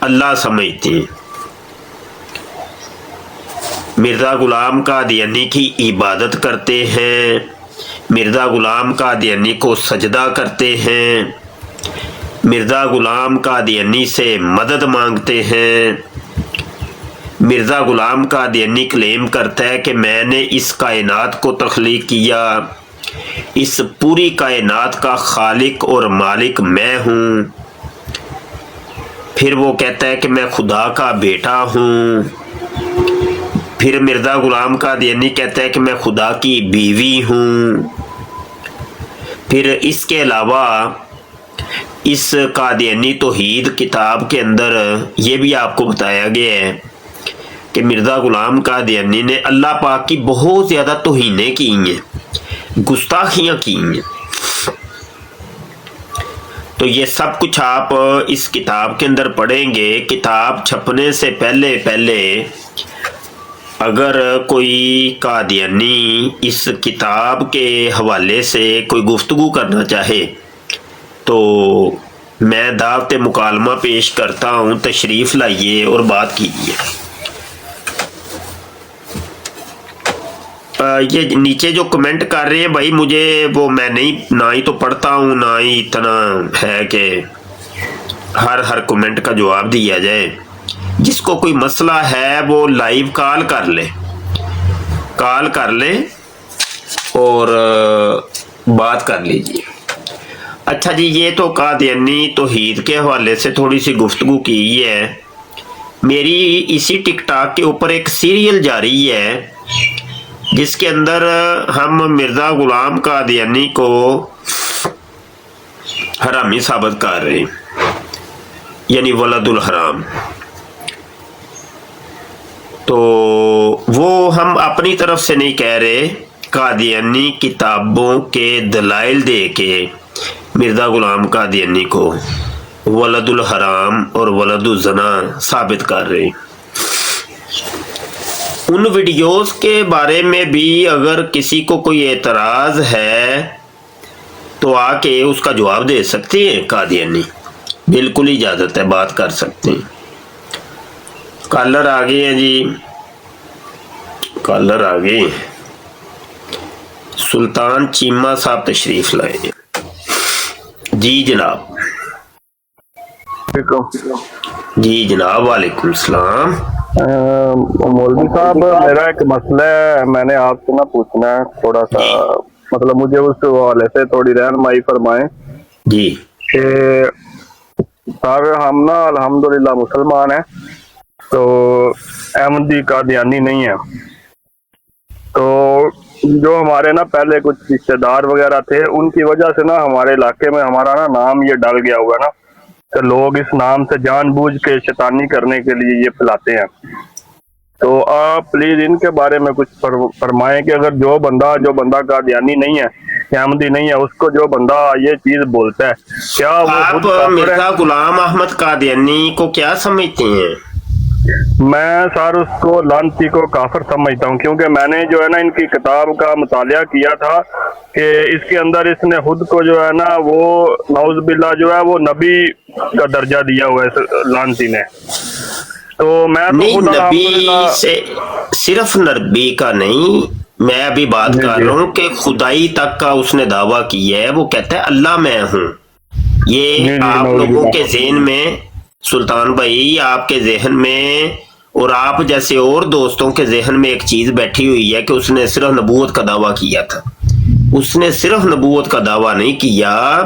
اللہ سمجھتے ہیں، مرزا غلام قادیانی کی عبادت کرتے ہیں، مرزا غلام قادیانی کو سجدہ کرتے ہیں، مرزا غلام قادیانی سے مدد مانگتے ہیں۔ مرزا غلام قادیانی کلیم کرتا ہے کہ میں نے اس کائنات کو تخلیق کیا، اس پوری کائنات کا خالق اور مالک میں ہوں۔ پھر وہ کہتا ہے کہ میں خدا کا بیٹا ہوں۔ پھر مرزا غلام قادیانی کہتا ہے کہ میں خدا کی بیوی ہوں۔ پھر اس کے علاوہ اس قادیانی توحید کتاب کے اندر یہ بھی آپ کو بتایا گیا ہے کہ مرزا غلام قادیانی نے اللہ پاک کی بہت زیادہ توہینیں کی ہیں، گستاخیاں کی ہیں۔ تو یہ سب کچھ آپ اس کتاب کے اندر پڑھیں گے۔ کتاب چھپنے سے پہلے اگر کوئی قادیانی اس کتاب کے حوالے سے کوئی گفتگو کرنا چاہے تو میں دعوت مکالمہ پیش کرتا ہوں، تشریف لائیے اور بات کیجیے۔ یہ نیچے جو کمنٹ کر رہے ہیں بھائی، مجھے وہ میں نہیں نہ ہی تو پڑھتا ہوں، نہ ہی اتنا ہے کہ ہر کمنٹ کا جواب دیا جائے۔ جس کو کوئی مسئلہ ہے وہ لائیو کال کر لے اور بات کر لیجیے۔ اچھا جی، یہ تو قادیانی توحید کے حوالے سے تھوڑی سی گفتگو کی ہے۔ میری اسی ٹک ٹاک کے اوپر ایک سیریل جاری ہے جس کے اندر ہم مرزا غلام قادیانی کو حرامی ثابت کر رہے ہیں، یعنی ولد الحرام۔ تو وہ ہم اپنی طرف سے نہیں کہہ رہے، قادیانی کتابوں کے دلائل دے کے مرزا غلام قادیانی کو ولد الحرام اور ولد الزنا ثابت کر رہے ہیں۔ ان ویڈیوز کے بارے میں بھی اگر کسی کو کوئی اعتراض ہے تو آ کے اس کا جواب دے سکتے ہیں قادیانی، بالکل اجازت ہے، بات کر سکتے ہیں۔ کالر آ گئے ہیں جی، کالر آ گئے۔ سلطان چیمہ صاحب تشریف لائے۔ جی جناب۔ جی جناب، وعلیکم السلام۔ مولوی صاحب، میرا ایک مسئلہ ہے، میں نے آپ سے نہ پوچھنا ہے تھوڑا سا، مطلب مجھے اس حوالے سے تھوڑی رہنمائی فرمائیں جی کہ سر ہم نا الحمدللہ مسلمان ہیں، تو احمدی قادیانی نہیں ہے۔ تو جو ہمارے نا پہلے کچھ رشتے دار وغیرہ تھے، ان کی وجہ سے نا ہمارے علاقے میں ہمارا نا نام یہ ڈل گیا ہوا نا کہ لوگ اس نام سے جان بوجھ کے شیطانی کرنے کے لیے یہ پھیلاتے ہیں۔ تو آپ پلیز ان کے بارے میں کچھ فرمائیں کہ اگر جو بندہ قادیانی نہیں ہے، احمدی نہیں ہے، اس کو جو بندہ یہ چیز بولتا ہے، کیا وہ آپ مرزا غلام احمد قادیانی کو کیا سمجھتے ہیں؟ میں سر اس کو لعنتی کو کافر سمجھتا ہوں، کیونکہ میں نے جو ہے نا ان کی کتاب کا مطالعہ کیا تھا کہ اس کے اندر اس نے خود کو جو ہے نا وہ نعوذ باللہ جو ہے وہ نبی کا درجہ دیا ہوا ہے لعنتی نے۔ تو میں نہیں، نبی سے صرف نبی کا نہیں، میں ابھی بات کر رہا ہوں کہ خدائی تک کا اس نے دعویٰ کیا ہے۔ وہ کہتا ہے اللہ میں ہوں۔ یہ آپ لوگوں کے ذہن میں، سلطان بھائی آپ کے ذہن میں اور آپ جیسے اور دوستوں کے ذہن میں ایک چیز بیٹھی ہوئی ہے کہ اس نے صرف نبوت کا دعویٰ کیا تھا۔ اس نے صرف نبوت کا دعویٰ نہیں کیا،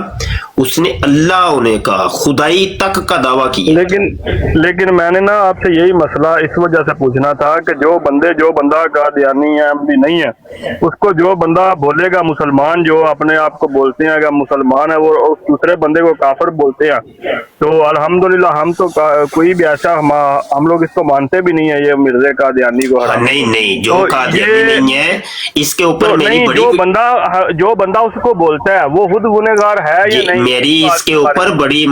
اس نے اللہ ہونے کا، خدائی تک کا دعویٰ کیا۔ لیکن میں نے نا آپ سے یہی مسئلہ اس وجہ سے پوچھنا تھا کہ جو بندہ قادیانی ہے، احمدی نہیں ہے، اس کو جو بندہ بولے گا مسلمان، جو اپنے آپ کو بولتے ہیں کہ مسلمان ہے، وہ دوسرے بندے کو کافر بولتے ہیں، تو الحمدللہ ہم تو کوئی بھی ایسا ہم لوگ اس کو مانتے بھی نہیں ہے یہ مرزا قادیانی کو۔ نہیں، جو قادیانی نہیں ہے اس کے اوپر میری بڑی، جو بندہ اس کو بولتا ہے وہ خود گنہگار ہے یا نہیں؟ میری اس کے اوپر بڑی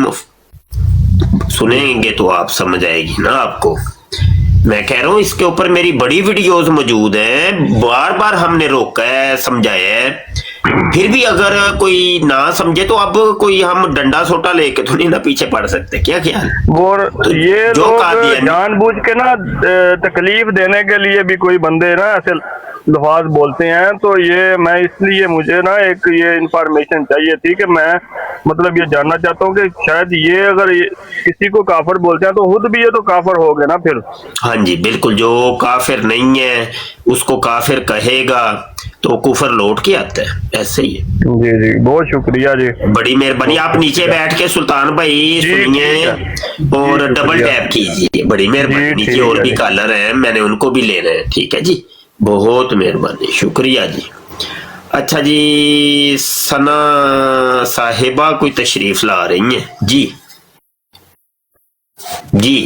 سنیں گے تو آپ سمجھ آئے گی نا آپ کو۔ میں کہہ رہا ہوں اس کے اوپر میری بڑی ویڈیوز موجود ہیں، بار بار ہم نے روکا ہے، سمجھایا ہے फिर भी अगर कोई ना समझे तो अब कोई हम डंडा सोटा लेके तो नहीं ना पीछे पड़ सकते, क्या ख्याल? और तो ये जो लोग कादियानी जानबूझ के ना तकलीफ देने के लिए भी कोई बंदे ना ऐसे लफाज बोलते हैं, तो ये मैं इसलिए मुझे ना एक ये इंफॉर्मेशन चाहिए थी कि मैं मतलब ये जानना चाहता हूँ कि शायद ये अगर ये किसी को काफिर बोलते हैं तो खुद भी ये तो काफिर हो गए ना फिर। हाँ जी बिल्कुल, जो काफिर नहीं है उसको काफिर कहेगा तो कुफर लौट के आता है, ऐसे ही है। जी जी, बहुत शुक्रिया जी, बड़ी मेहरबानी। आप नीचे बैठ के सुल्तान भाई जी, सुनिए और जी, डबल शुक्रिया। टैप कीजिए, बड़ी मेहरबानी। जी, नीचे ठीक और है भी जी। कॉलर हैं, मैंने उनको भी लेना है, ठीक है जी, बहुत मेहरबानी, शुक्रिया जी। अच्छा जी, सना साहिबा कोई तशरीफ ला रही हैं जी? जी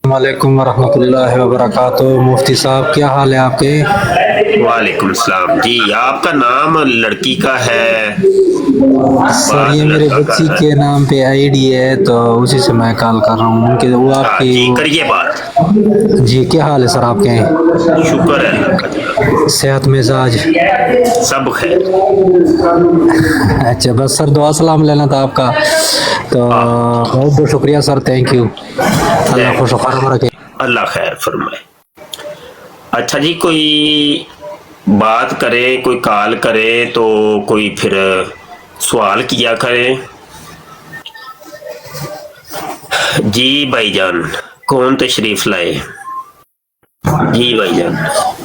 वालेकुम वरहमतुल्लाहि वबरकातुहू। मुफ्ती साहब क्या हाल है आपके? वालेकुम सलाम जी। आपका नाम लड़की का है, सर बात ये मेरे लड़का का बच्ची है। के नाम पे आईडी है तो उसी से मैं कॉल कर रहा हूँ उनके वो हाँ आपकी जी, करिए बात। जी क्या हाल है सर आपके? शुक्र है अल्लाह का जनाब, सेहत मिजाज? सब खैर। अच्छा बस सर दुआ सलाम लेना था आपका, तो बहुत बहुत शुक्रिया सर, थैंक यू। अल्लाह खुश खैर रखे। अल्लाह खैर फरमाए। अच्छा जी, कोई बात करे, कोई कॉल करे तो कोई फिर सवाल किया करे। जी भाईजान, कौन तशरीफ लाए? जी भाईजान।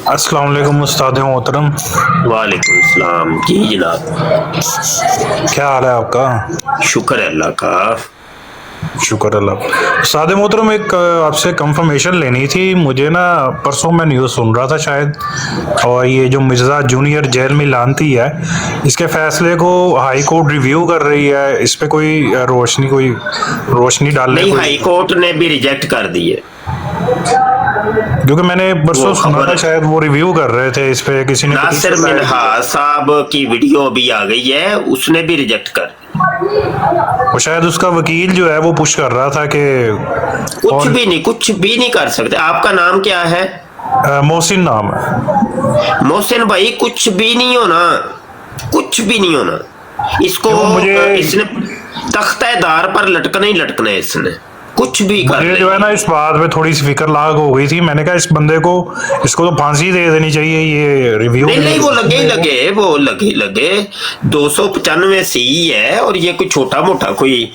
अस्सलाम वालेकुम उस्ताद मोहतरम, वालेकुम सलाम जी जनाब, क्या हाल है आपका? शुक्र है अल्लाह का। शुक्र अल्लाह। उस्ताद मोहतरम एक आपसे कंफर्मेशन लेनी थी मुझे ना, परसों मैं न्यूज़ सुन रहा था शायद, और ये जो मिर्ज़ा जूनियर जेल में लानती है, इसके फैसले को हाई कोर्ट रिव्यू कर रही है, इस पे कोई रोशनी डालने नहीं, कोई, हाई कोर्ट ने भी रिजेक्ट कर दिए। क्योंकि मैंने परसों वो सुना खबर था शायद वो रिव्यू कर रहे थे इस पे, किसी ने नासिर petition दायर मिनहाज साहब की वीडियो अभी आ गई है, उसने भी रिजेक्ट कर की। वो शायद उसका वकील जो है वो पुश कर रहा था कि कुछ भी नहीं, कुछ भी नहीं कर सकते। आपका नाम क्या है? मोहसिन नाम है। मोहसिन भाई, कुछ भी नहीं होना, कुछ भी नहीं होना। इसको क्यों मुझे- इसने तख्तेदार पर लटकना ही लटकना है, इसने कुछ भी कर मुझे ले। जो है ना इस बात पे थोड़ी सी फिक्र लाग हो गई थी, मैंने कहा इस बंदे को, इसको तो फांसी दे देनी चाहिए, ये रिव्यू नहीं नहीं, वो लगे ही लगे, वो लगे लगे। 295 सी है और ये कोई छोटा मोटा कोई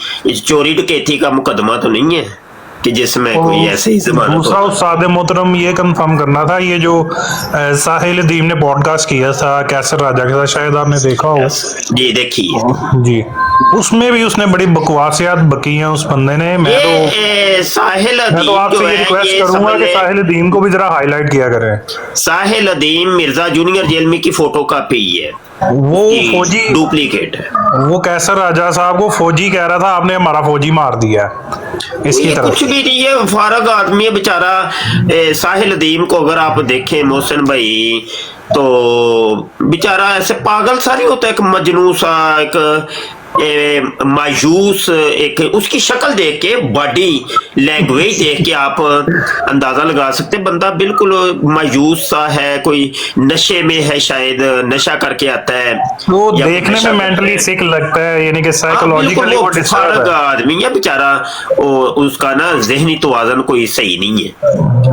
चोरी डकैती का मुकदमा तो नहीं है कि जिसमें कोई ऐसे ही जमानत दूसरा हो। उस्ताद मोहतरम ये कंफर्म करना था, ये जो साहिल अदीम ने पॉडकास्ट किया था कैसर राजा के साथ, शायद आपने देखा हो जी देखिए, जी, उसमें भी उसने बड़ी बकवासियात बकी हैं उस बंदे ने। मैं साहिल तो अदीम आपसे जो ये है, रिक्वेस्ट ये करूंगा समझ कि ले, साहिल अदीम को भी जरा हाईलाइट किया करें। साहिल अदीम मिर्जा जूनियर जेल में की फोटो कॉपी है, वो फौजी, डुप्लीकेट है। वो कैसर राजा साहब को फौजी कह रहा था, आपने हमारा फौजी मार दिया इसकी ये तरफ कुछ भी नहीं है, फारग आदमी है बेचारा। साहिल अदीम को अगर आप देखें मोहसिन भाई, तो बेचारा ऐसे पागल सा नहीं होता, एक मजनू सा, एक मायूस, एक उसकी शक्ल देख के, बॉडी लैंग्वेज देख के आप अंदाजा लगा सकते हैं बंदा बिल्कुल मायूस सा है, कोई नशे में है, शायद नशा करके आता है, वो या देखने नशा में करता मेंटली है। सिक लगता है, यानी कि बिल्कुल, साइकोलॉजिकली वो वो डिस्टर्ब फारग है। आदमी है बेचारा, उसका ना जहनी तवाज़ुन कोई सही नहीं है।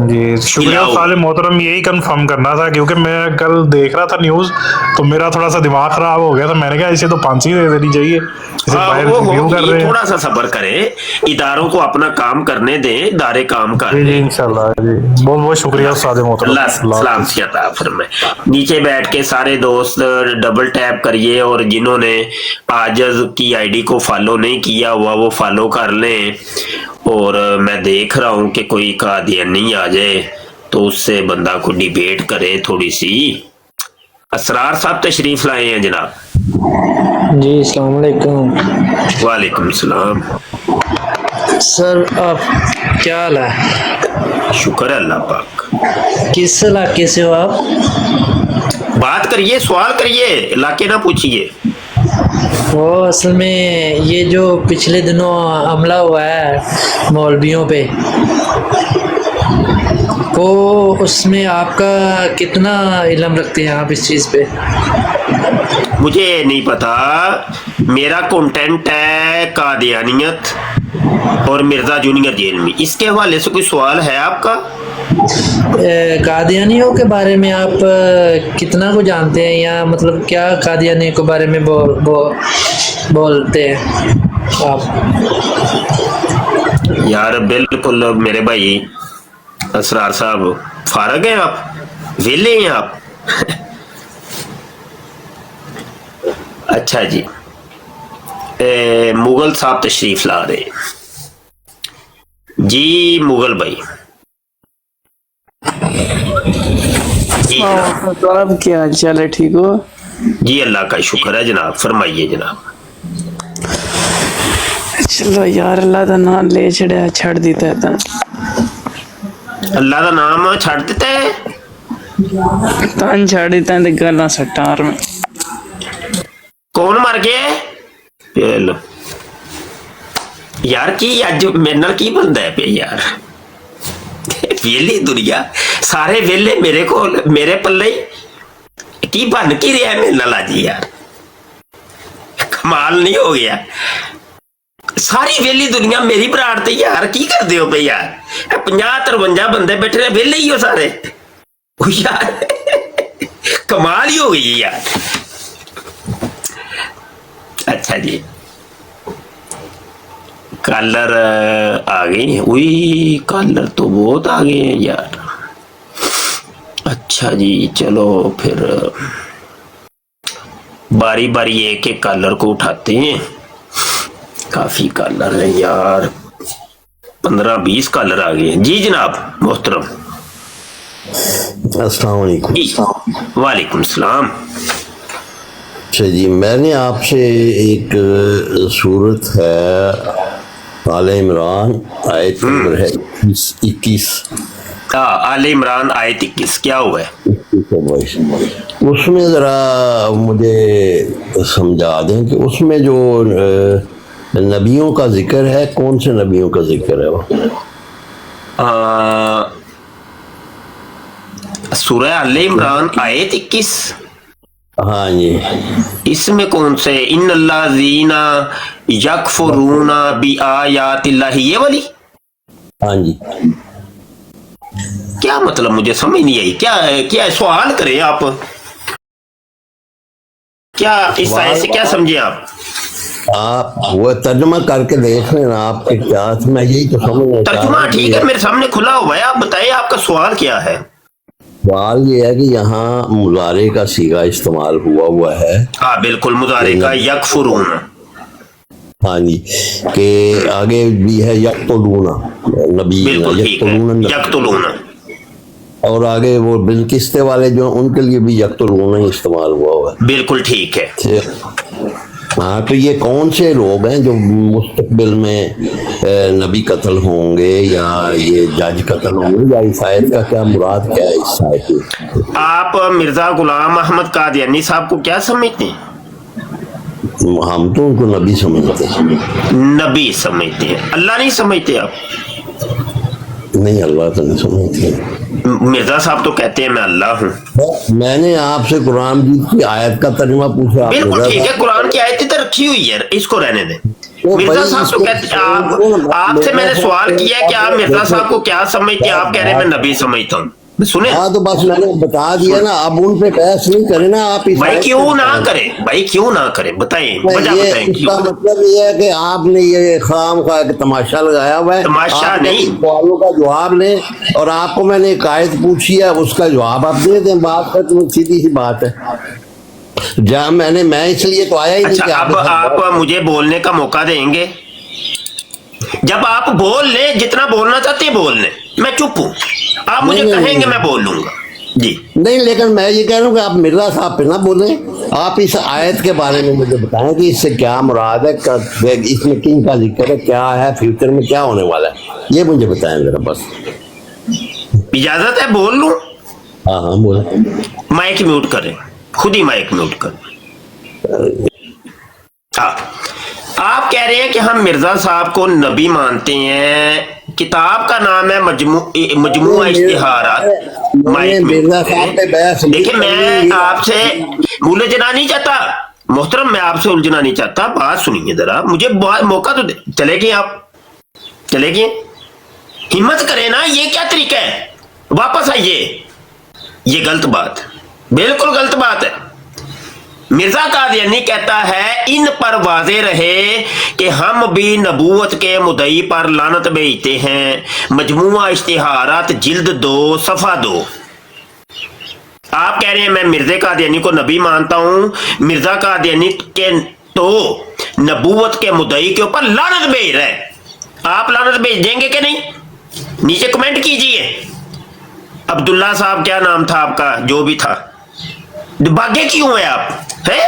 जी शुक्रिया उस्ताद मोहतरम, यही कंफर्म करना था, क्योंकि मैं कल देख रहा था न्यूज़ तो मेरा थोड़ा सा दिमाग खराब हो गया था, मैंने कहा इसे तो फांसी दे देनी चाहिए, इसे बाहर वो रिव्यू कर रहे हैं। थोड़ा सा सब्र करें, इदारों को अपना काम करने दें, इदारे काम कर जी रहे जी हैं। इंशाल्लाह जी, बहुत बहुत शुक्रिया उस्ताद मोहतरम। अल्लाह अल्लाह सलाम हाफिज़। से अता फरमाए। नीचे बैठ के सारे दोस्त डबल टैप करिए, और जिन्होंने आजज की आईडी को फॉलो नहीं किया हुआ वो फॉलो कर लें। और मैं देख रहा हूं कि कोई कादियानी आ जाए तो उससे बंदा को डिबेट करे थोड़ी सी। असरार साहब तशरीफ लाए हैं जनाब। जी अस्सलाम वालेकुम वालेकुम सलाम। सर, आप क्या हाल है? शुक्र है अल्लाह पाक। किस इलाके से हो आप? बात करिए, सवाल करिए, इलाके ना पूछिए। वो असल में ये जो पिछले दिनों हमला हुआ है मौलवियों पे, वो उसमें आपका कितना इल्म रखते हैं आप इस चीज़ पे? मुझे नहीं पता, मेरा कंटेंट है कादियानियत और मिर्जा जूनियर जेल में, इसके हवाले से कोई सवाल है आपका? कादियानियों के बारे में आप कितना को जानते हैं, या मतलब क्या कादियानियों के बारे में बोलते हैं आप? यार बिल्कुल मेरे भाई असरार साहब, फारग हैं आप, वेले हैं आप? अच्छा जी, मुगल साहब तशरीफ ला रहे जी, मुगल भाई जी जनाब। साहब क्या हाल चाल है, ठीक हो? जी अल्लाह का शुक्र है जनाब, फरमाइए जनाब। चलो यार, अल्लाह का नाम ले छड़िया, छड़ दिता है ता अल्लाह का नाम छड़ दिता है, तान छड़ दिता है, गला सटार में कौन मर गया? लो यार की अज मेरे नाल की बनता है पे यार, वेली दुनिया सारे वेले मेरे को, मेरे पल्ले की बन की रहा है मेरे नाल अज यार, कमाल नहीं हो गया? सारी वेली दुनिया मेरी बराड़ ते यार, की कर दे हो पे यार? 50-53 बंदे बैठे ने, वेले ही हो सारे यार, कमाल ही हो गई यार। अच्छा जी, कलर आ गए हैं, उई कलर तो बहुत आ गए हैं यार। अच्छा जी, चलो फिर बारी बारी एक एक कलर को उठाते हैं, काफी कलर है यार, 15-20 कलर आ गए हैं जी जनाब मोहतरम। अस्सलाम वालेकुम। जी वालेकुम सलाम। अच्छा जी, मैंने आपसे एक सूरत है आले इमरान आयत नंबर है 21, आले इमरान आयत 21, क्या हुआ है? उसमें ज़रा मुझे समझा दें कि उसमें जो नबियों का जिक्र है, कौन से नबियों का जिक्र है वो? सूरह आले इमरान आयत 21, हाँ जी, इसमें कौन से इन्नल्लाज़ीना यकफुरूना बिआयातिल्लाहि, ये वाली? हाँ जी। क्या मतलब, मुझे समझ नहीं आई, क्या है, क्या है? सवाल करें आप, क्या इस आयत से क्या समझे आप? आप वो तर्जुमा करके देख लेना, आपके क्या, मैं यही तो समझ। तर्जुमा ठीक है, मेरे सामने खुला हुआ है, आप बताइए आपका सवाल क्या है? सवाल ये है कि यहाँ मुजारे का सीगा इस्तेमाल हुआ है। हाँ बिल्कुल, मुजारे का यकफुरून। हाँ जी, के आगे भी है यक्तुलूना नबी, बिल्कुल ठीक है, यक्तुलूना, और आगे वो बिलकिस्ते वाले जो, उनके लिए भी यक्तुलूना ही इस्तेमाल हुआ है। बिल्कुल ठीक है। हाँ, तो ये कौन से लोग हैं जो मुस्तकबिल में नबी कत्ल होंगे, या ये जज कत्ल होंगे, या इस आयत का क्या मुराद, क्या है इस आयत में? आप मिर्जा गुलाम अहमद कादियानी साहब को क्या समझते हैं? हम तो उनको नबी समझते हैं। नबी समझते हैं, अल्लाह नहीं समझते आप? नहीं, अल्लाह तो नहीं समझते। मिर्जा साहब तो कहते हैं मैं अल्लाह हूँ। मैंने आपसे कुरान की आयत का तर्जुमा पूछा। बिल्कुल ठीक है, कुरान की आयत तो रखी हुई है, इसको रहने दें। मिर्जा साहब तो कहते हैं, आपसे मैंने सवाल किया कि आप मिर्जा साहब को क्या समझते हैं, आप कह रहे हैं मैं नबी समझता हूँ। सुने, हाँ तो बस मैंने बता दिया ना, अब उन पे बहस नहीं करे ना आप। भाई क्यों ना करें, भाई क्यों ना करें, बताएं वजह, बताएं इसका मतलब ये है कि आपने ये खाम खा के तमाशा लगाया हुआ है। तमाशा नहीं, सवालों का जवाब लें, और आपको मैंने एक आयत पूछी है, उसका जवाब आप दे दें। बात है तो सीधी सी बात है। जहाँ मैं इसलिए तो आया ही नहीं। अच्छा, अब आप मुझे बोलने का मौका देंगे? जब आप बोल ले, जितना बोलना चाहते हैं बोल ले, मैं चुप हूँ। आप मुझे कहेंगे मैं बोल लूंगा जी। नहीं, लेकिन मैं ये कह रहा हूँ कि आप मिर्जा साहब पे ना बोले, आप इस आयत के बारे में मुझे बताएं कि इससे क्या मुराद है, इसमें किन का जिक्र है, क्या है, फ्यूचर में क्या होने वाला है, ये मुझे बताएं जरा बस। इजाजत है बोल लूं? हाँ हाँ बोले। माइक म्यूट करें, खुद ही माइक म्यूट करें। हाँ, आप कह रहे हैं कि हम मिर्जा साहब को नबी मानते हैं, किताब का नाम है मजमुआ इश्तिहारात। माइक में मिर्जा साहब पे बहस नहीं देखिए, मैं करनी। आपसे उलझना नहीं चाहता मोहतरम, मैं आपसे उलझना नहीं चाहता। बात सुनिए जरा, मुझे बहुत मौका तो चले गए, आप चले गए, हिम्मत करें ना। ये क्या तरीका है? वापस आइए। ये गलत बात, बिल्कुल गलत बात है। मिर्जा कादियानी कहता है इन पर वाजे रहे कि हम भी नबूवत के मुदई पर लानत भेजते हैं। मजमुआ इश्तिहारात जिल्द 2 सफा 2। आप कह रहे हैं मैं मिर्जा कादियानी को नबी मानता हूं। मिर्जा कादियानी के तो नबूवत के मुदई के ऊपर लानत भेज रहा है। आप लानत भेज देंगे कि नहीं? नीचे कमेंट कीजिए। अब्दुल्ला साहब, क्या नाम था आपका, जो भी था, भागे क्यों है आप? हैं?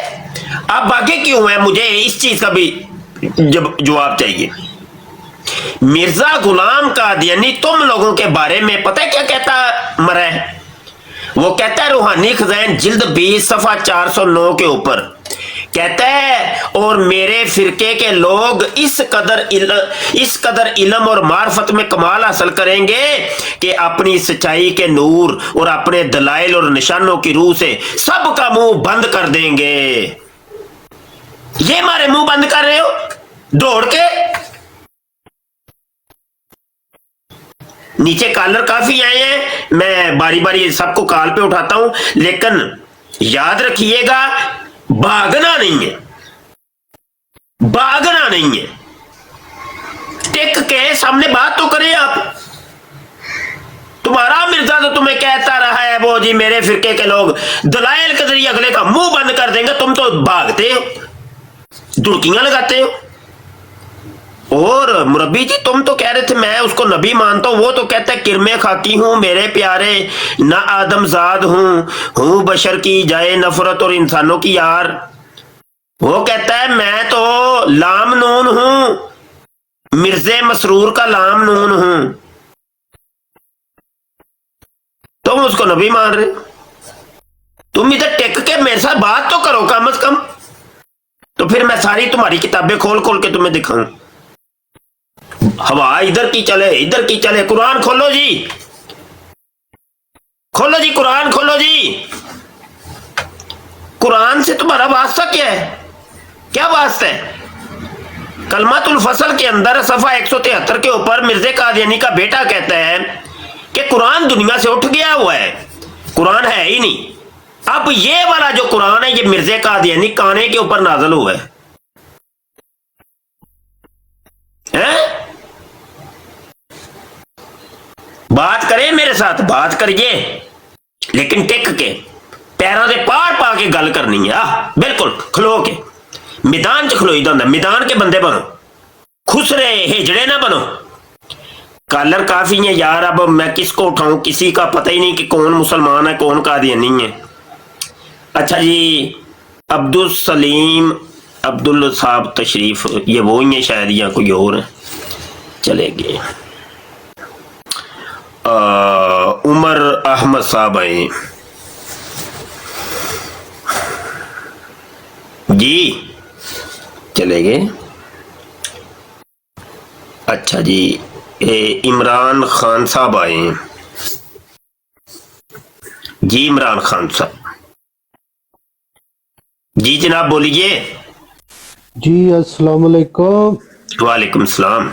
आप भागे क्यों है? मुझे इस चीज का भी जवाब चाहिए। मिर्जा गुलाम कादियानी तुम लोगों के बारे में पता है क्या कहता मरा है? वो कहता है रूहानी खजाइन जिल्द 20 सफा 409 के ऊपर कहता है, और मेरे फिरके के लोग इस कदर इल्म और मार्फत में कमाल हासिल करेंगे कि अपनी सच्चाई के नूर और अपने दलाइल और निशानों की रूह से सबका मुंह बंद कर देंगे। ये हमारे मुंह बंद कर रहे हो दौड़ के? नीचे कॉलर काफी आए हैं, मैं बारी बारी सबको कॉल पे उठाता हूं, लेकिन याद रखिएगा भागना नहीं है, भागना नहीं है। टिक के सामने बात तो करें आप। तुम्हारा मिर्जा तो तुम्हें कहता रहा है वो जी मेरे फिरके के लोग दलाइल के जरिए अगले का मुंह बंद कर देंगे, तुम तो भागते हो, दुड़कियां लगाते हो। और मुरब्बी जी तुम तो कह रहे थे मैं उसको नबी मानता हूं, वो तो कहता है किरमे खाकी हूं मेरे प्यारे, ना आदमजाद हूं बशर की जाए नफरत और इंसानों की यार। वो कहता है मैं तो लाम नून हूं, मिर्जे मसरूर का लाम नून हूं, तुम उसको नबी मान रहे। तुम इधर टेक के मेरे साथ बात तो करो कम से कम, तो फिर मैं सारी तुम्हारी किताबें खोल खोल के तुम्हें दिखाऊं। हवा इधर की चले, कुरान खोलो जी, खोलो जी, कुरान खोलो जी। कुरान से तुम्हारा वास्ता क्या है? क्या वास्ता है? कलमातुल फसल के अंदर सफा 173 के ऊपर मिर्जे कादियानी का बेटा कहता है कि कुरान दुनिया से उठ गया हुआ है, कुरान है ही नहीं। अब ये वाला जो कुरान है ये मिर्जे कादियानी काने के ऊपर नाजल हुआ है। बात करें मेरे साथ, बात करिए, लेकिन टिक के पैरों से पार पा के गल करनी है। बिल्कुल खलो के मैदान च खलोई दा, मैदान के बंदे बनो, खुसरे हिजड़े ना बनो। कॉलर काफी है यार, अब मैं किसको उठाऊं, किसी का पता ही नहीं कि कौन मुसलमान है कौन कादियानी है। अच्छा जी, अब्दुल सलीम अब्दुल साहब तशरीफ, ये वो ही है शायद या कोई और है, चले गए। उमर अहमद साहब आए जी, चले गए। अच्छा जी, इमरान खान साहब आए जी, इमरान खान साहब जी, जनाब बोलिए जी। अस्सलाम वालेकुम। वालेकुम सलाम।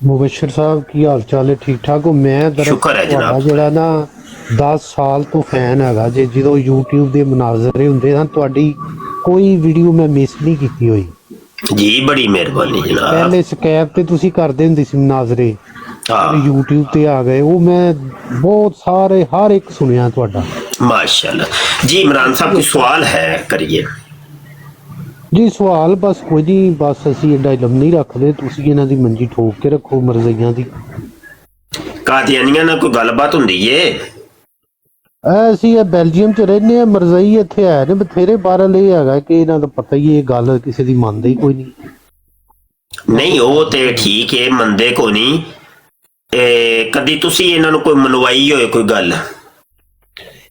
मुबशर साहब की हाल चाल है? ठीक ठाक हो? मैं शुक्र है जनाब। ਜਿਹੜਾ ਨਾ 10 ਸਾਲ ਤੋਂ ਫੈਨ ਹੈਗਾ ਜੇ, ਜਦੋਂ YouTube ਦੇ ਮਨਾਜ਼ਰੇ ਹੁੰਦੇ ਹਨ ਤੁਹਾਡੀ ਕੋਈ ਵੀਡੀਓ ਮੈਂ ਮਿਸ ਨਹੀਂ ਕੀਤੀ ਹੋਈ जी, बड़ी मेहरबानी जनाब। ਪਹਿਲੇ ਸਕੈਪ ਤੇ ਤੁਸੀਂ ਕਰਦੇ ਹੁੰਦੇ ਸੀ ਮਨਾਜ਼ਰੇ, हाँ YouTube ਤੇ ਆ ਗਏ, ਉਹ ਮੈਂ ਬਹੁਤ ਸਾਰੇ ਹਰ ਇੱਕ ਸੁਣਿਆ ਤੁਹਾਡਾ माशाल्लाह जी। इमरान साहब कोई सवाल है, करिए ਜੀ। ਸਵਾਲ ਬਸ ਕੋਈ ਨਹੀਂ, ਬਸ ਅਸੀਂ ਐਡਾ ਇਲਮ ਨਹੀਂ ਰੱਖਦੇ, ਤੁਸੀਂ ਇਹਨਾਂ ਦੀ ਮੰਜੀ ਠੋਕ ਕੇ ਰੱਖੋ ਮਰਜ਼ਈਆਂ ਦੀ। कादियानियां ना कोई गलबात हुंदी है? ਅਸੀਂ ਇਹ ਬੈਲਜੀਅਮ ਚ ਰਹਿੰਦੇ ਆ, ਮਰਜ਼ਈ ਇੱਥੇ ਹੈ ਨੇ ਬਥੇਰੇ, ਬਾਹਰ ਲਈ ਹੈਗਾ ਕਿ ਇਹਨਾਂ ਦਾ ਪਤਾ ਹੀ ਇਹ ਗੱਲ ਕਿਸੇ ਦੀ ਮੰਨਦੇ ਹੀ ਕੋਈ ਨਹੀਂ। ਨਹੀਂ ਉਹ ਤੇ ਠੀਕ ਹੈ, ਮੰਨਦੇ ਕੋ ਨਹੀਂ। ਕਦੀ ਤੁਸੀਂ ਇਹਨਾਂ ਨੂੰ ਕੋਈ ਮਨਵਾਈ ਹੋਏ ਕੋਈ ਗੱਲ?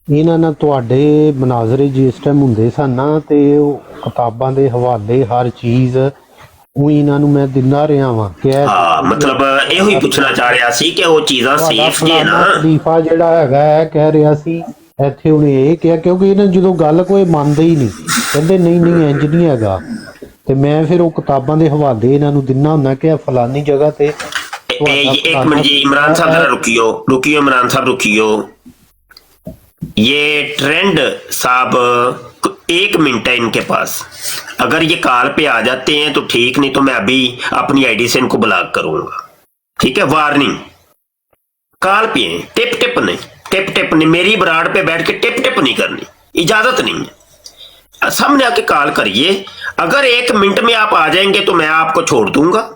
ਇਹਨਾਂ ਨਾਲ ਤੁਹਾਡੇ ਮਨਾਜ਼ਰੇ ਜਿਸ ਟਾਈਮ ਹੁੰਦੇ ਸਨ ਨਾ, ਤੇ ਉਹ ਕਿਤਾਬਾਂ ਦੇ ਹਵਾਲੇ ਹਰ ਚੀਜ਼ ਉਹੀ ਇਹਨਾਂ ਨੂੰ ਮੈਂ ਦਿੰਦਾ ਰਿਹਾ ਵਾਂ ਕਿ ਹਾਂ ਮਤਲਬ ਇਹੋ ਹੀ ਪੁੱਛਣਾ ਚਾਹ ਰਿਹਾ ਸੀ ਕਿ ਉਹ ਚੀਜ਼ਾਂ ਸੇਫ ਨੇ ਨਾ। ਖਲੀਫਾ ਜਿਹੜਾ ਹੈਗਾ ਹੈ ਕਹਿ ਰਿਹਾ ਸੀ ਇੱਥੇ ਉਹਨੇ ਇਹ ਕਿਹਾ, ਕਿਉਂਕਿ ਇਹਨਾਂ ਜਦੋਂ ਗੱਲ ਕੋਈ ਮੰਨਦੇ ਹੀ ਨਹੀਂ, ਕਹਿੰਦੇ ਨਹੀਂ ਨਹੀਂ ਇੰਜ ਨਹੀਂ ਹੈਗਾ। ਤੇ ਮੈਂ ਫਿਰ ਉਹ ਕਿਤਾਬਾਂ ਦੇ ਹਵਾਲੇ ਇਹਨਾਂ ਨੂੰ ਦਿੰਦਾ ਹੁੰਦਾ ਕਿ ਫਲਾਨੀ ਜਗ੍ਹਾ ਤੇ एक मिनट जी इमरान साहब जरा रुकियो इमरान साहब रुकियो। ये ट्रेंड साहब 1 मिनट है इनके पास, अगर ये कॉल पे आ जाते हैं तो ठीक, नहीं तो मैं अभी अपनी आईडी से इनको ब्लॉक करूंगा। ठीक है, वार्निंग, कॉल पे हैं, टिप टिप नहीं, मेरी बराड़ पे बैठ के टिप टिप नहीं करनी, इजाजत नहीं है। सामने आके कॉल करिए, अगर 1 मिनट में आप आ जाएंगे तो मैं आपको छोड़ दूंगा,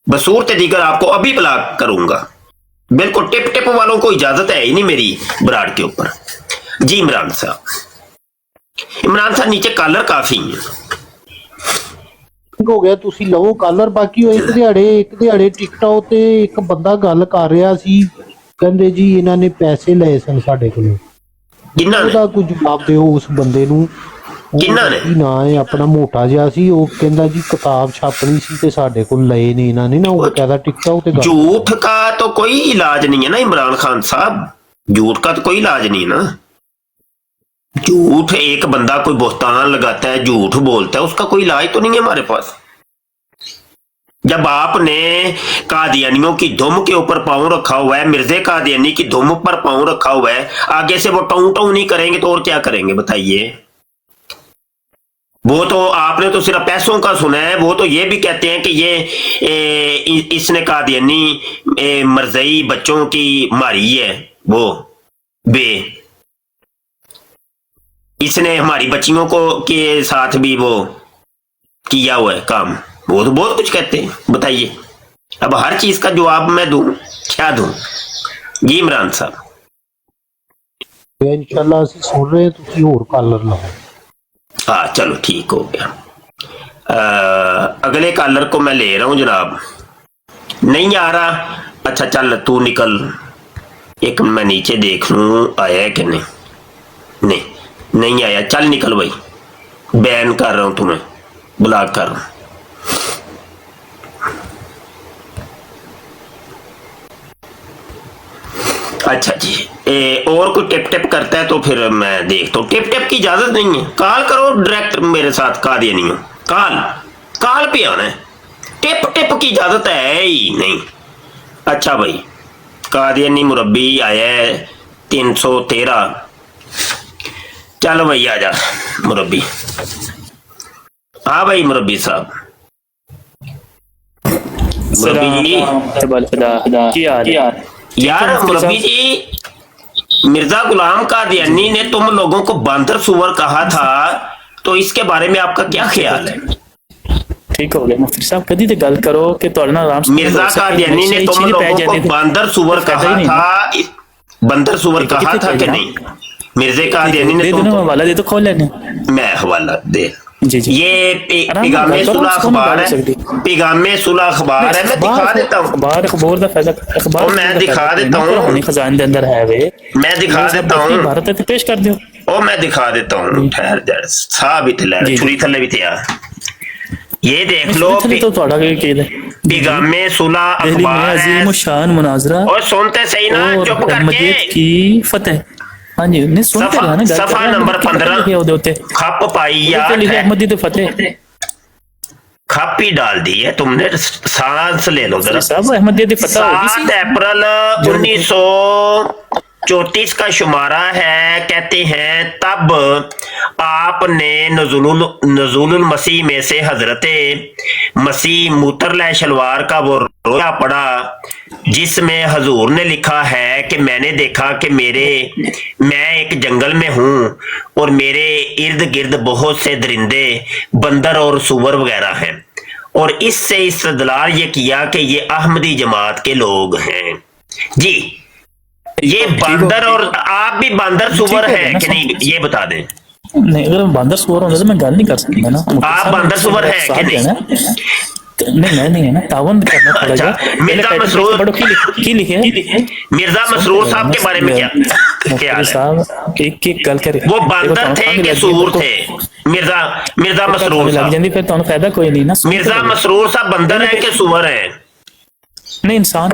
बसूरत दीगर आपको अभी ब्लॉक करूंगा। बिल्कुल टिप टिप वालों को इजाजत है ही नहीं मेरी बराड़ के ऊपर। जी इमरान साहब नीचे कॉलर काफी है। ਹੋ ਗਿਆ ਤੁਸੀਂ ਲਵੋ ਕਾਲਰ। ਬਾਕੀ ਉਹ ਇੱਕ ਦਿਹਾੜੇ ਟਿਕਟੌਕ ਤੇ ਇੱਕ ਬੰਦਾ ਗੱਲ ਕਰ ਰਿਹਾ ਸੀ, ਕਹਿੰਦੇ ਜੀ ਇਹਨਾਂ ਨੇ ਪੈਸੇ ਲਏ ਸਨ ਸਾਡੇ ਕੋਲੋਂ। ਕਿੰਨਾ ਨੇ? ਉਹਦਾ ਕੋਈ ਜਵਾਬ ਦਿਓ ਉਸ ਬੰਦੇ ਨੂੰ। ਕਿੰਨਾ ਨੇ? ਨਾ ਹੈ ਆਪਣਾ ਮੋਟਾ ਜਿਹਾ ਸੀ, ਉਹ ਕਹਿੰਦਾ ਜੀ ਕਿਤਾਬ ਛਾਪਣੀ ਸੀ ਤੇ ਸਾਡੇ ਕੋਲ ਲਏ ਨੇ ਇਹਨਾਂ ਨੇ ਨਾ। ਉਹ ਕਹਿੰਦਾ ਟਿਕਟੌਕ ਤੇ झूठ का तो कोई इलाज नहीं है ना इमरान खान साहब, झूठ का तो कोई इलाज नहीं है ना। झूठ एक बंदा कोई बोहतान लगाता है, झूठ बोलता है, उसका कोई इलाज तो नहीं है हमारे पास। जब आपने कादियानियों की धुम के ऊपर पांव रखा हुआ है, मिर्जे कादियानी की धुम पर पांव रखा हुआ है, आगे से वो टाऊ टाऊ नहीं करेंगे तो और क्या करेंगे बताइए। वो तो आपने तो सिर्फ पैसों का सुना है, वो तो ये भी कहते हैं कि ये इसने कादियानी मरज़ई बच्चों की मारी है, वो बे इसने हमारी बच्चियों को के साथ भी वो किया हुआ है काम, वो तो बहुत कुछ कहते हैं। बताइए अब हर चीज का जवाब मैं दूं, क्या दूं? जी इमरान साहब इंशाल्लाह ਅਸੀਂ ਸੁਣ ਰਹੇ ਤੁਸੀਂ ਹੋਰ ਕਾਲਰ ਲਾਓ। हाँ चलो ठीक हो गया। अगले कॉलर को मैं ले रहा हूं जनाब। नहीं आ रहा? अच्छा चल तू निकल, एक मैं नीचे देख लूं आया है कि नहीं नहीं आया, चल निकल भाई, बैन कर रहा हूं तुम्हें, ब्लॉक कर रहा हूं। अच्छा जी और कोई टिप टिप करता है तो फिर मैं देखता हूँ। टिप टिप की इजाजत नहीं है, कॉल करो डायरेक्ट मेरे साथ, कादियानियों कॉल पे आना है, टिप टिप की इजाजत है ही नहीं। अच्छा भाई कादियानी मुरब्बी आया है 313, चलो भाई आ जा मुरब्बी। हाँ भाई मुरब्बी साहब, मुरब्बी जी यार मुरब्बी जी मिर्जा गुलाम कादियानी ने तुम लोगों को बांदर सुअर कहा था, तो इसके बारे में आपका क्या ख्याल है? ठीक हो गया मुफ्ती साहब, कदी ते गल करो कि तुहाडे नाल आराम से मिर्जा कादियानी ने तुम लोगों को बांदर सुअर कहा था, बंदर सुअर कहा था कि नहीं? मिर्जा कादियानी ने तुम हवाला दे तो खोल लेने, मैं हवाला दे जी जी। ये पैगामे सुलह अखबार है, पैगामे सुलह अखबार है, मैं दिखा देता हूँ। अखबार दा फैसला अखबार मैं दिखा देता हूँ, खजाने दे अंदर है वे, मैं दिखा देता हूँ, भारत ते पेश कर दियो। ओ मैं दिखा देता हूँ, ठहर जा, साहब इतला छुरी थल्ले भी थे। ये देख लो तो थोड़ा के पैगामे सुलह अखबार है, अजीम शान मुनाजरा और सुनते सही ना, चुप करके की फतेह। हाँ जी नहीं सुनते रहा ना, सफा नंबर 15 खप पाई यार, अहमदी तो फतेह खप ही डाल दी है तुमने, सांस ले लो जरा। 7 अप्रैल 1934 का शुमारा है, कहते हैं तब आपने नज़ुलुल मसीह में से हजरते मसीह मुतरला शलवार का वो रोया पड़ा जिसमें हजूर ने लिखा है कि मैंने देखा कि मैं एक जंगल में हूँ और मेरे इर्द गिर्द बहुत से दरिंदे बंदर और सुअर वगैरह हैं, और इससे इस्तदलाल ये किया कि ये अहमदी जमात के लोग हैं। जी ये बंदर, और आप भी बंदर सुअर है कि नहीं ये बता दें। नहीं अगर बंदर सुअर होता तो मैं गल नहीं कर सकता ना। आप बंदर सुअर है कि नहीं? नहीं मैं नहीं है ना, तावन करना थोड़ा अच्छा, जा। मिर्जा मसरूर पढ़ो की लिखे है मिर्जा मसरूर साहब के बारे में क्या ख्याल है? साहब एक एक गल करे वो बंदर थे कि सूर थे? मिर्जा मसरूर लग साहब, जाती, फिर तो फायदा कोई नहीं ना। मिर्जा मसरूर साहब बंदर है कि सूअर है? नहीं इंसान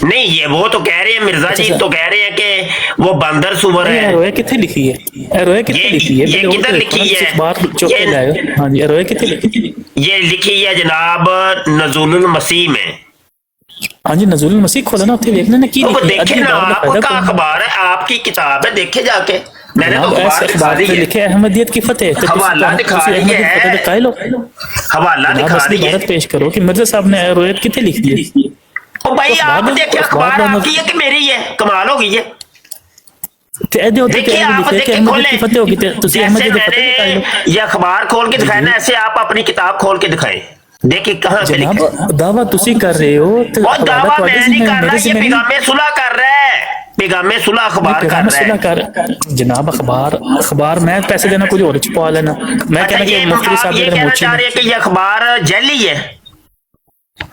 नहीं, ये वो तो कह रहे हैं, मिर्जा जी तो कह रहे हैं कि वो बंदर सूअर है। रोए कितने लिखी है, रोए कितने लिखी है, ये किधर लिखी है? बार चुप के लाए। हाँ जी, रोए कितने लिखी? ये लिखी है जनाब नज़ुलुल मसीह में। हाँ जी, नज़ुलुल मसीह खोलो ना, उत्थे देखना ना की तो वो लिखी है। देखे ना, आपका अखबार है, आपकी किताब है, देखे जाके। मैंने तो अखबार दिखा दी है, लिखे अहमदियत की फतेह, तो हवाला दिखा दी है, दिखाए लो, हवाला दिखा दी है। भारत पेश करो कि मिर्जा साहब ने रोयत कितने लिख दी। ओ भाई आप देखे अखबार आपकी है कि मेरी है? कमाल हो गई है। देखिए आप देखे खोले, जैसे मैंने ये अखबार खोल के दिखाया ना, ऐसे आप अपनी किताब खोल के दिखाएं। देखिए कहाँ से लिखा है। दावा तुसी कर रहे हो, और दावा मैं नहीं कर रहा, ये पैगामे सुलह कर रहा है, पैगामे सुलह अखबार कर रहा है। जनाब अखबार मैं पैसे देना, कुछ और छुपा लेना। मैं कहना कि मुफ्ती साहब ये कहना चाह रहे हैं कि ये अखबार जैली है?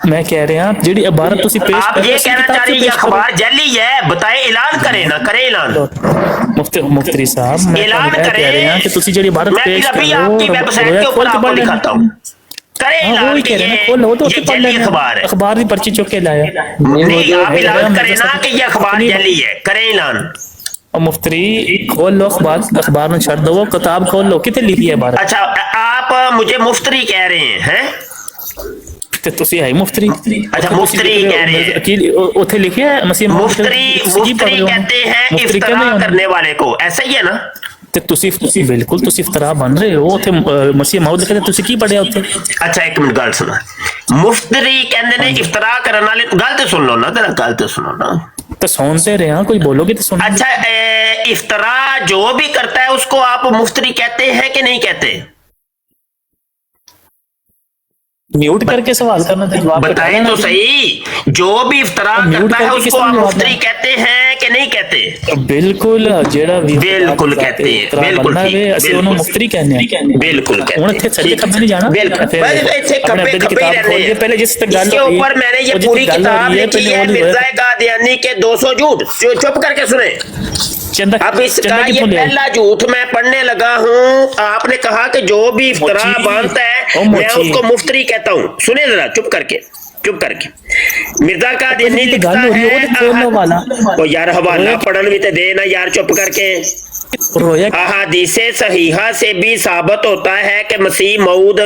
मैं कह रहे हैं जी इबारत तुसी पेश आप ये कहना चाह रहे हैं ये अखबार जैली है? बताए, ऐलान करें ना, करें ऐलान। मुफ्ती साहब मैं ऐलान कह रहे हैं कि तुसी जी इबारत पेश मैं अभी आपकी वेबसाइट के ऊपर आपको दिखाता हूँ। करें ऐलान कि ये जैली अखबार है। अखबार की पर्ची चुक के लाया। नहीं, आप ऐलान करें ना कि ये अखबार जैली है, करें ऐलान। और मुफ्ती खोल लो अखबार में छड़ दो, किताब खोल लो, कितने लिखी है इबारत? अच्छा, आप मुझे मुफ्तरी कह रहे हैं? ਤੇ ਤੁਸੀਂ ਹੈ ਮੁਫਤਰੀ। अच्छा, मुफ्तरी कह रहे हैं। की उथे लिखे है मसीह मुफ्तरी कहते हैं इफ्तरा करने वाले को, ऐसा ही है ना? ਤੇ ਤੁਸੀਂ ਬਿਲਕੁਲ ਤੁਸੀਂ ਇਫਤਰਾ ਬਣ ਰਹੇ ਹੋ। ਉਥੇ ਮਸੀਹ ਮੌਦ ਲਿਖਿਆ, ਤੁਸੀਂ ਕੀ ਪੜਿਆ ਉੱਥੇ? अच्छा एक मिनट गल सुना, मुफ्तरी कहते ने इफ्तरा करने वाले, गल तो सुन लो ना, तेरा गल तो सुनो ना। तो सुनते रहे, कोई बोलोगे तो सुन। अच्छा, इफ्तरा जो भी करता है उसको आप मुफ्तरी कहते हैं कि नहीं कहते? म्यूट करके सवाल करना था, जवाब बताएं तो सही, जो भी इफ्तरा करता है उसको आप मुफ्तरी कहते हैं कि नहीं कहते? बिल्कुल, जेड़ा बिल्कुल कहते हैं, बिल्कुल ਅਸੀਂ ਉਹਨੂੰ ਮੁਫਤਰੀ ਕਹਿੰਦੇ ਆ। बिल्कुल कहते ਹੁਣ ਇੱਥੇ ਸੱਜੇ ਖੱਬੇ ਨਹੀਂ ਜਾਣਾ, बिल्कुल ਇੱਥੇ ਖੱਬੇ ਖੱਬੇ रहने हैं। पहले जिस तक इसके ऊपर मैंने ये पूरी किताब लिखी है, मिर्जा कादियानी के 200 झूठ। चुप करके सुने, अब इसका ये पहला झूठ मैं पढ़ने लगा हूँ। आपने कहा कि जो भी इफ्तरा बांधता है मैं उसको मुफ्तरी कहता हूँ। सुने जरा, चुप करके मिर्जा कादियानी लिखता है। ओ यार हवाला पढ़न भी तो देना यार, चुप करके। अहादीसे सहीहा से भी साबित होता है कि मसीह मऊद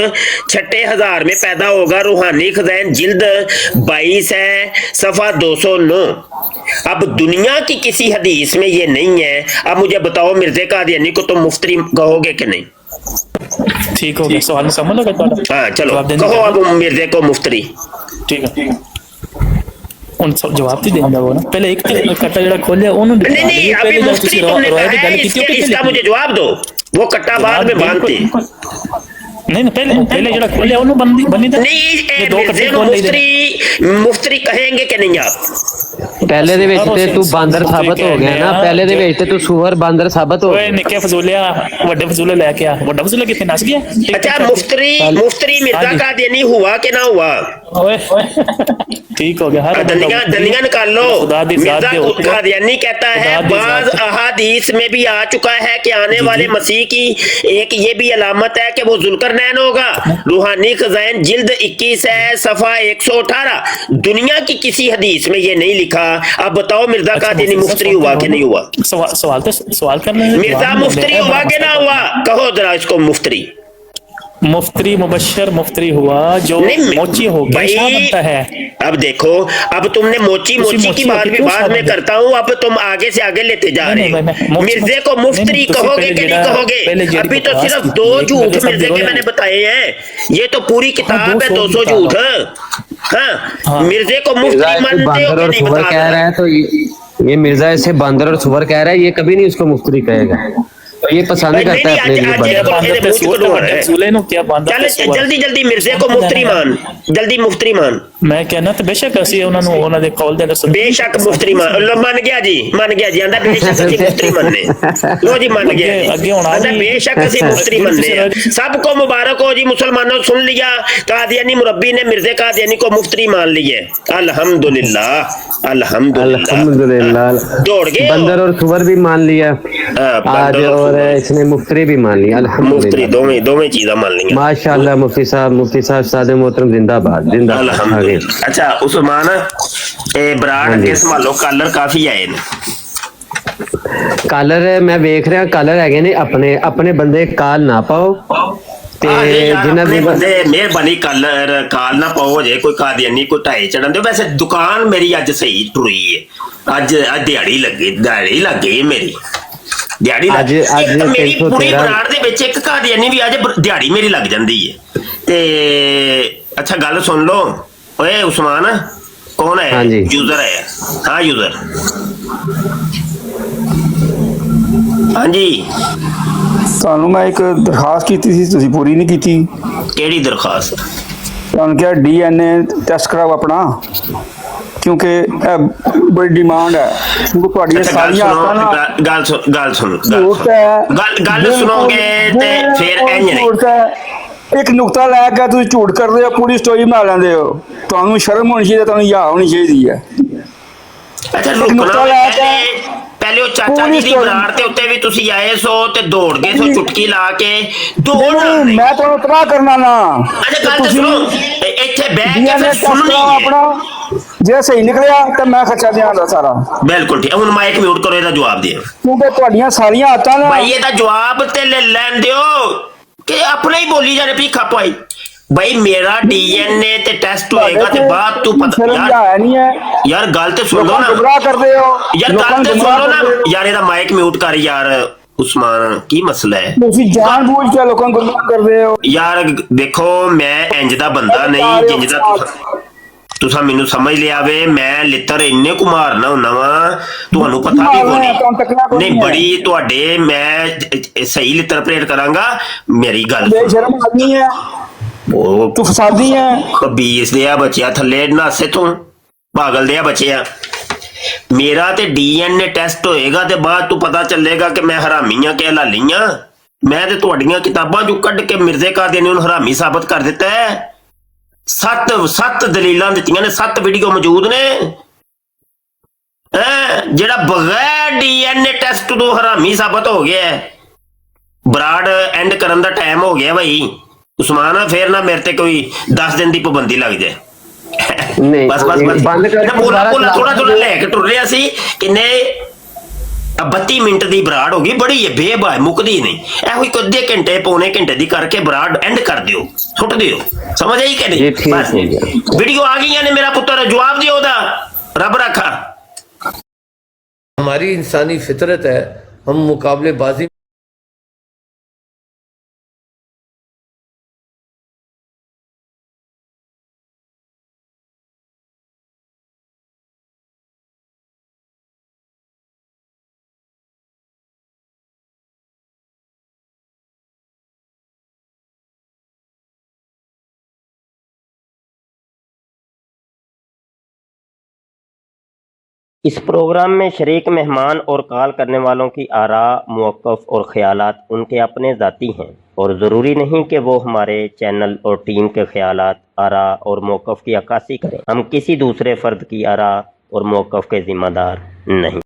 6,000 में पैदा होगा। रूहानी खज़ाइन जिल्द 22 है, सफ़ा 209। अब दुनिया की किसी हदीस में ये नहीं है। अब मुझे बताओ, मिर्जा कादियानी को तुम मुफ्तरी कहोगे कि नहीं? ठीक हो गया, सवाल मुकम्मल हो गया। हाँ चलो कहो अब मिर्जे को मुफ्तरी। ठीक है, उन सब जवाब भी देंगे वो ना। पहले एक कट्टा जड़ा खोल लिया उन्होंने। नहीं अभी मुफ्तरी तुमने कहा है, इसका मुझे जवाब दो। वो कट्टा बाद में बांधते नहीं पहले जड़ा खोल लिया उन्होंने बनी था। नहीं मुफ्तरी कहेंगे कि नहीं आप? ਪਹਿਲੇ ਦੇ ਵਿੱਚ ਤੇ ਤੂੰ ਬਾਂਦਰ ਸਾਬਤ ਹੋ ਗਿਆ ਨਾ, ਪਹਿਲੇ ਦੇ ਵਿੱਚ ਤੇ ਤੂੰ ਸੂਹਰ ਬਾਂਦਰ ਸਾਬਤ ਹੋ ਗਿਆ। ਓਏ ਨਿੱਕੇ ਫਜ਼ੂਲਿਆ ਵੱਡੇ ਫਜ਼ੂਲੇ ਲੈ ਕੇ ਆ। ਵੱਡਾ ਫਜ਼ੂਲਾ ਕਿੱਥੇ ਨਸ ਗਿਆ? अच्छा मुफ्तरी मिर्जा कादियानी हुआ कि ना हुआ? ओए ठीक हो गया। दलियां निकाल लो। मिर्जा कादियानी कहता है बाज अहादीस में भी आ चुका है कि आने वाले मसीह की एक ये भी अलामत है कि वो जुल्करनैन होगा। रूहानी खज़ाइन जिल्द 21 है, सफ़ा 118। दुनिया की किसी हदीस में ये नहीं लिखा। अब बताओ मिर्जा कादियानी मुफ्तरी हुआ कि नहीं हुआ? सवाल करना है। मिर्जा मुफ्तरी हुआ कि ना हुआ? कहो जरा इसको मुफ्तरी। मुफ्तरी मुबश्शर मुफ्तरी हुआ जो मोची हो गया बनता है। अब देखो, अब तुमने मोची की बात भी बाद में करता हूँ। अब तुम आगे से आगे लेते जा रहे हो। मिर्जे को मुफ्तरी कहोगे कि नहीं कहोगे? अभी तो सिर्फ 2 झूठ मिर्जे के मैंने बताए हैं। ये तो पूरी किताब है 200 झूठ। हाँ, मिर्जे को मुफ्तरी मानते हो कि नहीं बता कह रहा है, तो ये मिर्जा इसे बांदर और सुवर कह रहा है, ये कभी नहीं उसको मुफ्तरी कहेगा। तो ये पसंद करता है अपने लिए। जल्दी मिर्जे को मुफ्तरी मान, जल्दी मुफ्तरी मान। ਮੈਂ ਕਹਿੰਦਾ ਤੇ ਬੇਸ਼ੱਕ ਅਸੀਂ ਉਹਨਾਂ ਦੇ ਕੌਲ ਦੇ ਅੰਦਰ ਬੇਸ਼ੱਕ ਮੁਫਤਰੀ ਮੰਨ ਗਿਆ ਜੀ ਆਂਦਾ ਬੇਸ਼ੱਕ ਅਸੀਂ ਮੁਫਤਰੀ ਮੰਨੇ ਲੋ ਜੀ ਮੰਨ ਗਿਆ ਅੱਗੇ ਹੋਣਾ आंदा बेशक ਅਸੀਂ मुफ्ती ਮੰਨੇ सबको मुबारक हो जी मुसलमानों सुन लिया कादियानी मुरब्बी ने मिर्जे कादियानी को मुफ्ती मान लिए अल्हम्दुलिल्लाह अल्हम्दुलिल्लाह दौड़ गए बंदर और सुवर भी मान लिया आज और इसने मुफ्ती भी मान लिया मुफ्ती अल्हम्दुलिल्लाह दोवें चीज़ें मान ली माशाल्लाह मुफ्ती साहब सादे मोहतरम जिंदाबाद जिंदाबाद अच्छा उस्मान बराड़ के संभालो कलर काफी आए ने कलर मैं वेख रहा कलर है ने अपने अपने बंदे काल ना पाओ ते जिन्हां दे बंदे मेहरबानी कलर काल ना पाओ जे कोई कादियानी कोई ढाई चढ़न दो वैसे दुकान मेरी अज सही टुरी है अज दिहाड़ी लग गई मेरी मेरी पूरी बराड़ दे विच एक कादियानी भी अज दिहाड़ी मेरी लग जाती है ते अच्छा गल सुन लो ओए उस्मान कौन है यूजर है हाँ यूजर हाँ जी ਤੁਹਾਨੂੰ ਮੈਂ ਇੱਕ ਦਰਖਾਸਤ ਕੀਤੀ ਸੀ ਤੁਸੀਂ ਪੂਰੀ ਨਹੀਂ ਕੀਤੀ ਕਿਹੜੀ ਦਰਖਾਸਤ ਤੁਹਾਨੂੰ ਕਿਹਾ ਡੀਐਨਏ ਟੈਸਟ ਕਰਾਓ ਆਪਣਾ ਕਿਉਂਕਿ ਇਹ ਬੜੀ ਡਿਮਾਂਡ ਹੈ ਕਿਉਂਕਿ ਤੁਹਾਡੀਆਂ ਸਾਰੀਆਂ ਗੱਲ ਸੁਣੋਗੇ ਤੇ ਫਿਰ ਇੰਜ ਨਹੀਂ ਇੱਕ ਨੁਕਤਾ ਲੈ ਕੇ ਤੁਸੀਂ ਝੂਠ ਕਰਦੇ ਹੋ ਪੂਰੀ ਸਟੋਰੀ ਬਣਾ ਲੈਂਦੇ ਹੋ ਤੁਹਾਨੂੰ ਸ਼ਰਮ ਹੋਣੀ ਚਾਹੀਦੀ ਤੁਹਾਨੂੰ ਯਾ ਹੋਣੀ ਚਾਹੀਦੀ ਹੈ ਅੱਛਾ ਨੁਕਤਾ ਲੈ ਕੇ ਪਹਿਲੇ ਉਹ ਚਾਚਾ ਜੀ ਦੀ ਬਰਾੜ ਤੇ ਉੱਤੇ ਵੀ ਤੁਸੀਂ ਆਏ ਸੋ ਤੇ ਦੌੜ ਗਏ ਸੋ ਚੁਟਕੀ ਲਾ ਕੇ ਮੈਂ ਤੁਹਾਨੂੰ ਤਬਾਹ ਕਰਨਾ ਨਾ ਅੱਛਾ ਗੱਲ ਸੁਣੋ ਇੱਥੇ ਬਹਿ ਕੇ ਫਿਰ ਸੁਣਨੀ ਹੈ ਆਪਣਾ ਜੇ ਸਹੀ ਨਿਕਲਿਆ ਤਾਂ ਮੈਂ ਖਰਚਾ ਦਿਆਂਗਾ ਸਾਰਾ ਬਿਲਕੁਲ ਠੀਕ ਹੁਣ ਮਾਈਕ ਮਿਊਟ ਕਰੋ ਇਹਦਾ ਜਵਾਬ ਦਿਓ ਕਿਉਂਕਿ ਤੁਹਾਡੀਆਂ ਸਾਰੀਆਂ ਆਤਾਂ ਨੇ ਭਾਈ ਇਹਦਾ ਜਵਾਬ ਤੇ ਲੈ ਲੈਣ ਦਿਓ ਕਿ ਆਪਣੇ ਹੀ ਬੋਲੀ ਜਾਣੇ ਭੀਖਾ ਪਾਈ भाई मेरा डीएनए ते टेस्ट होएगा ते बाद तू पता यार गल ते सुन लो ना यार गल ते सुन लो ना यार ਇਹਦਾ ਮਾਈਕ ਮਿਊਟ ਕਰ ਯਾਰ ਉਸਮਾਨ ਕੀ ਮਸਲਾ ਹੈ ਤੁਸੀਂ ਜਾਣਬੁੱਝ ਕੇ ਲੋਕਾਂ ਨੂੰ ਗੁੰਮਰਾਹ ਕਰਦੇ ਹੋ ਯਾਰ ਦੇਖੋ ਮੈਂ ਇੰਜ ਦਾ ਬੰਦਾ ਨਹੀਂ ਜਿੰਜ ਦਾ ਤੁਸੀਂ ਮੈਨੂੰ ਸਮਝ ਲਿਆ ਵੇ ਮੈਂ ਲਿੱਤਰ ਇੰਨੇ ਕੁ ਮਾਰਨਾ ਹੁੰਦਾ ਵਾ ਤੁਹਾਨੂੰ ਪਤਾ ਵੀ ਨਹੀਂ ਬੜੀ ਤੁਹਾਡੇ ਮੈਂ ਸਹੀ ਲਿੱਤਰ ਪ੍ਰੇਟ ਕਰਾਂਗਾ ਮੇਰੀ ਗੱਲ ਬੇਸ਼ਰਮ ਆਦਮੀ ਹੈ ਤੂੰ ਫਸਾਦੀ ਹੈ ਖਬੀਸ ਦਿਆ ਬੱਚਿਆ ਥੱਲੇ ਨਾਸੇ ਤੂੰ ਪਾਗਲ ਦਿਆ ਬੱਚਿਆ ਮੇਰਾ ਤੇ ਡੀਐਨਏ ਟੈਸਟ ਹੋਏਗਾ ਤੇ ਬਾਅਦ ਤੂੰ ਪਤਾ ਚੱਲੇਗਾ ਕਿ ਮੈਂ ਹਰਾਮੀਆਂ ਕਿ ਹਲਾਲੀਆਂ ਮੈਂ ਤੇ ਤੁਹਾਡੀਆਂ ਕਿਤਾਬਾਂ ਚੋਂ ਕੱਢ ਕੇ ਮਿਰਜ਼ੇ ਕਾਦੀਆਨੀ ਨੂੰ ਹਰਾਮੀ ਸਾਬਤ ਕਰ ਦਿੱਤਾ ਹੈ 7 ਦਲੀਲਾਂ ਦਿੱਤੀਆਂ ਨੇ 7 ਵੀਡੀਓ ਮੌਜੂਦ ਨੇ ਜਿਹੜਾ ਬਗੈਰ ਡੀਐਨਏ ਟੈਸਟ ਤੋਂ ਹਰਾਮੀ ਸਾਬਤ ਹੋ ਗਿਆ ਬਰਾੜ ਐਂਡ ਕਰਨ ਦਾ ਟਾਈਮ ਹੋ ਗਿਆ ਭਾਈ उस्मान फिर ना मेरे ते कोई 10 दिन की पाबंदी लग जाए बस थोड़ा लैके टुर रहा सी किन्ने 32 मिनट की बराड़ हो गई बड़ी है बेबा मुकदी नहीं एहो अद्धे घंटे पौने घंटे की करके बराड़ एंड कर दियो सुट दियो समझ आई कि नहीं बस वीडियो आ गई ने मेरा पुत्र जवाब दियो दा रब रखा हमारी इंसानी फितरत है हम मुकाबलेबाजी इस प्रोग्राम में शरीक मेहमान और कॉल करने वालों की आरा मौक़िफ़ और ख़यालात उनके अपने ज़ाती हैं और ज़रूरी नहीं कि वो हमारे चैनल और टीम के ख़यालात आरा और मौक़िफ़ की अक्कासी करें हम किसी दूसरे फ़र्द की आरा और मौक़िफ़ के ज़िम्मेदार नहीं।